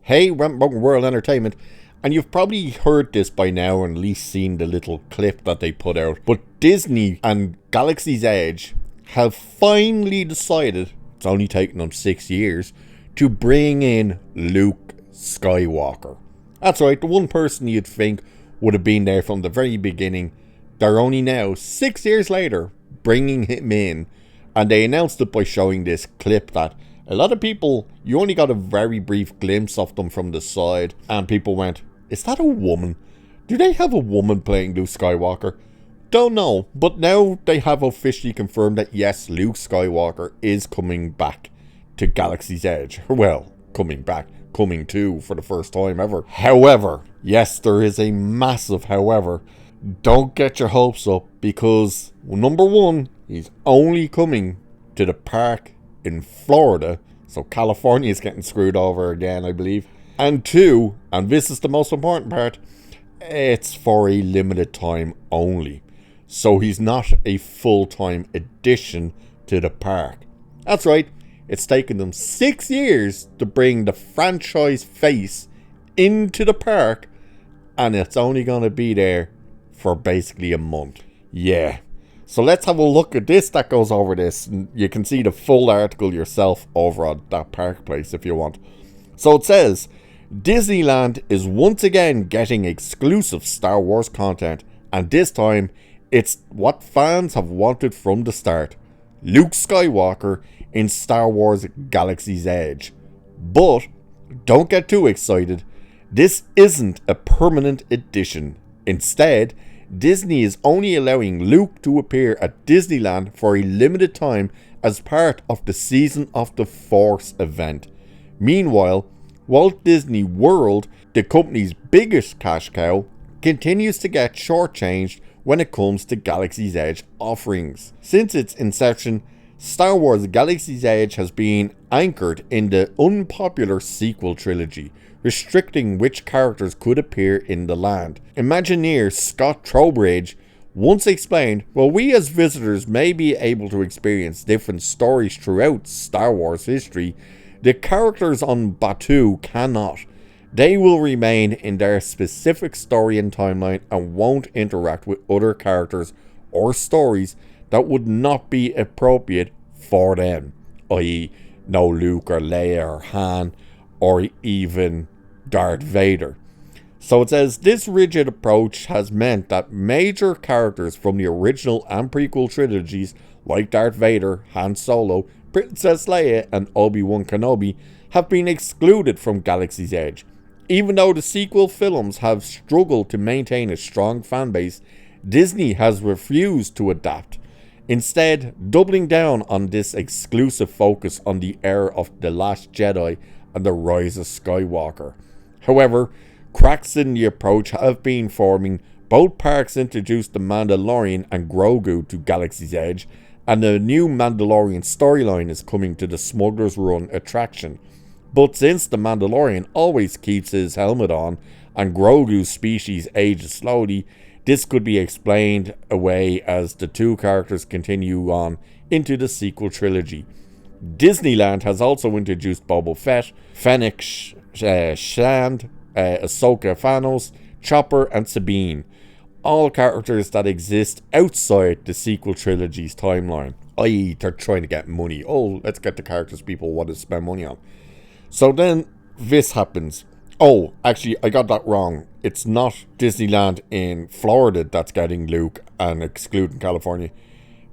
Hey, Ramboking World Entertainment, and you've probably heard this by now and at least seen the little clip that they put out, but Disney and Galaxy's Edge have finally decided, it's only taken them 6 years, to bring in Luke Skywalker. That's right, the one person you'd think would have been there from the very beginning. They're only now, 6 years later, bringing him in, and they announced it by showing this clip that a lot of people, you only got a very brief glimpse of them from the side, and people went, is that a woman? Do they have a woman playing Luke Skywalker? Don't know, but now they have officially confirmed that yes, Luke Skywalker is coming back to Galaxy's Edge. Well, coming to for the first time ever. However, yes, there is a massive however. Don't get your hopes up, because number one, he's only coming to the park in Florida, so California is getting screwed over again, I believe. And two, and this is the most important part, it's for a limited time only. So he's not a full-time addition to the park. That's right, it's taken them 6 years to bring the franchise face into the park, and it's only going to be there for basically a month. Yeah. So let's have a look at this that goes over this. And you can see the full article yourself over on that park place if you want. So it says, Disneyland is once again getting exclusive Star Wars content, and this time it's what fans have wanted from the start. Luke Skywalker in Star Wars Galaxy's Edge. But don't get too excited. This isn't a permanent addition. Instead, Disney is only allowing Luke to appear at Disneyland for a limited time as part of the Season of the Force event. Meanwhile, Walt Disney World, the company's biggest cash cow, continues to get shortchanged when it comes to Galaxy's Edge offerings. Since its inception, Star Wars Galaxy's Edge has been anchored in the unpopular sequel trilogy, restricting which characters could appear in the land. Imagineer Scott Trowbridge once explained, while we as visitors may be able to experience different stories throughout Star Wars history, the characters on Batuu cannot. They will remain in their specific story and timeline and won't interact with other characters or stories that would not be appropriate for them, i.e. no Luke or Leia or Han or even Darth Vader. So it says, this rigid approach has meant that major characters from the original and prequel trilogies like Darth Vader, Han Solo, Princess Leia and Obi-Wan Kenobi have been excluded from Galaxy's Edge. Even though the sequel films have struggled to maintain a strong fanbase, Disney has refused to adapt, instead doubling down on this exclusive focus on the era of The Last Jedi and The Rise of Skywalker. However, cracks in the approach have been forming. Both parks introduced the Mandalorian and Grogu to Galaxy's Edge, and the new Mandalorian storyline is coming to the Smuggler's Run attraction. But since the Mandalorian always keeps his helmet on and Grogu's species ages slowly, this could be explained away as the two characters continue on into the sequel trilogy. Disneyland has also introduced Boba Fett, Fennec Shand, Ahsoka Thanos, Chopper and Sabine, all characters that exist outside the sequel trilogy's timeline, i.e. they're trying to get money. Oh, let's get the characters people want to spend money on. So then this happens. Oh, actually, I got that wrong. It's not Disneyland in Florida that's getting Luke and excluding California.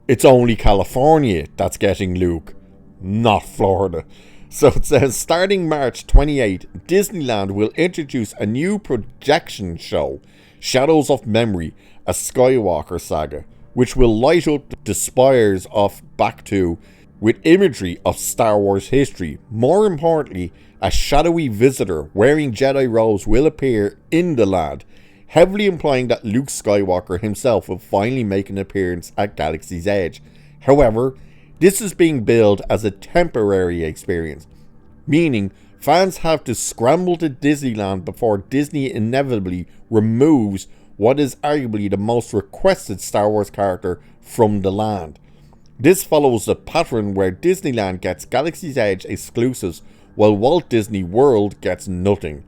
It's only California that's getting Luke, not Florida. So it says, starting March 28, Disneyland will introduce a new projection show, Shadows of Memory, a Skywalker saga, which will light up the spires of Batuu with imagery of Star Wars history. More importantly, a shadowy visitor wearing Jedi robes will appear in the land, heavily implying that Luke Skywalker himself will finally make an appearance at Galaxy's Edge. However, this is being billed as a temporary experience, meaning fans have to scramble to Disneyland before Disney inevitably removes what is arguably the most requested Star Wars character from the land. This follows a pattern where Disneyland gets Galaxy's Edge exclusives while Walt Disney World gets nothing.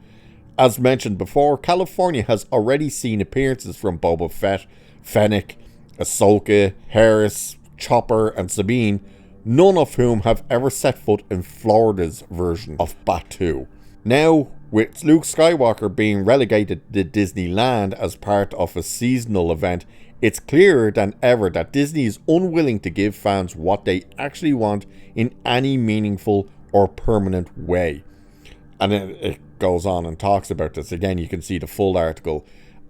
As mentioned before, California has already seen appearances from Boba Fett, Fennec, Ahsoka, Harris, Chopper, and Sabine, none of whom have ever set foot in Florida's version of Batuu. Now, with Luke Skywalker being relegated to Disneyland as part of a seasonal event, it's clearer than ever that Disney is unwilling to give fans what they actually want in any meaningful or permanent way. And it goes on and talks about this. Again, you can see the full article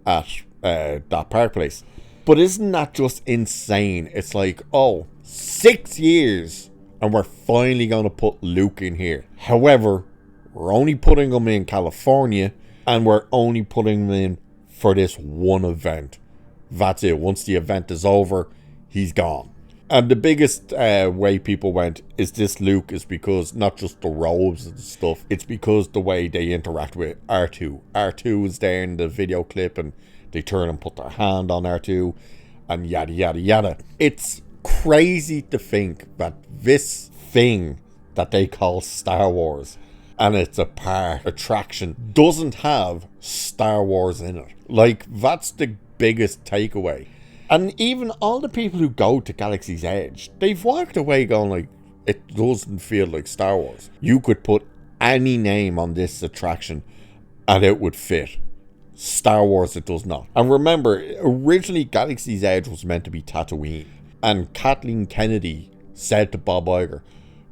at that park place. But isn't that just insane? It's like, 6 years and we're finally going to put Luke in here. However, we're only putting him in California, and we're only putting him in for this one event. That's it. Once the event is over, he's gone. And the biggest way people went, is this Luke, is because not just the robes and stuff, it's because the way they interact with R2. R2 is there in the video clip, and they turn and put their hand on R2, and yada yada yada. It's crazy to think that this thing that they call Star Wars, and it's a park attraction, doesn't have Star Wars in it. Like, that's the biggest takeaway. And even all the people who go to Galaxy's Edge, they've walked away going like, it doesn't feel like Star Wars. You could put any name on this attraction and it would fit. Star Wars, it does not. And remember, originally Galaxy's Edge was meant to be Tatooine. And Kathleen Kennedy said to Bob Iger,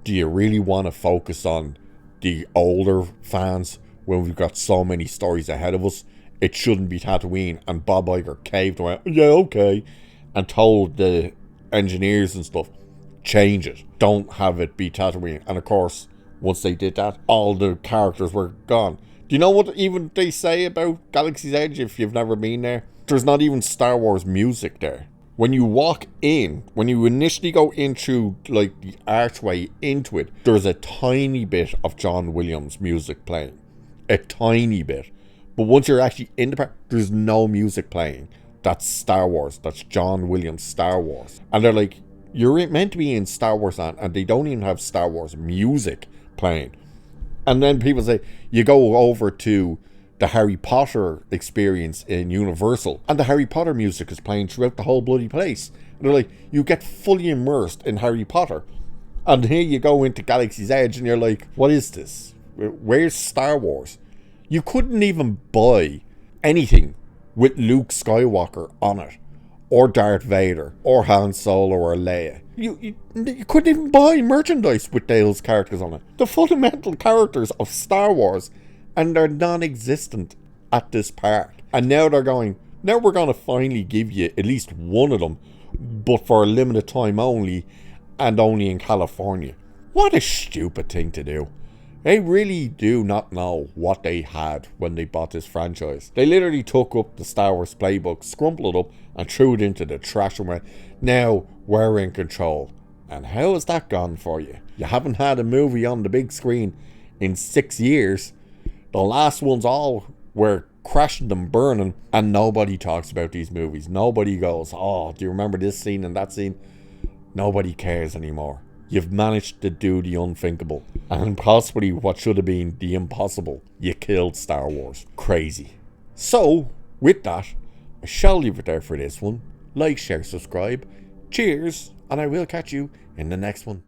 do you really want to focus on the older fans when we've got so many stories ahead of us? It shouldn't be Tatooine. And Bob Iger caved and went, yeah, okay, and told the engineers and stuff, change it, don't have it be Tatooine. And of course, once they did that, all the characters were gone. Do you know what even they say about Galaxy's Edge if you've never been there? There's not even Star Wars music there. When you walk in, when you initially go into like the archway into it, there's a tiny bit of John Williams music playing. A tiny bit. But once you're actually in the park, there's no music playing. That's Star Wars. That's John Williams Star Wars. And they're like, you're meant to be in Star Wars Land, and they don't even have Star Wars music playing. And then people say, you go over to the Harry Potter experience in Universal, and the Harry Potter music is playing throughout the whole bloody place. And they're like, you get fully immersed in Harry Potter. And here you go into Galaxy's Edge, and you're like, what is this? Where's Star Wars? You couldn't even buy anything with Luke Skywalker on it, or Darth Vader, or Han Solo, or Leia. You couldn't even buy merchandise with those characters on it. The fundamental characters of Star Wars, and they're non-existent at this park. And now they're going, now we're going to finally give you at least one of them, but for a limited time only, and only in California. What a stupid thing to do. They really do not know what they had when they bought this franchise. They literally took up the Star Wars playbook, scrumpled it up, and threw it into the trash and went, now we're in control. And how has that gone for you? You haven't had a movie on the big screen in 6 years. The last ones all were crashing and burning, and nobody talks about these movies. Nobody goes, oh, do you remember this scene and that scene? Nobody cares anymore. You've managed to do the unthinkable, and possibly what should have been the impossible. You killed Star Wars. Crazy. So, with that, I shall leave it there for this one. Like, share, subscribe. Cheers, and I will catch you in the next one.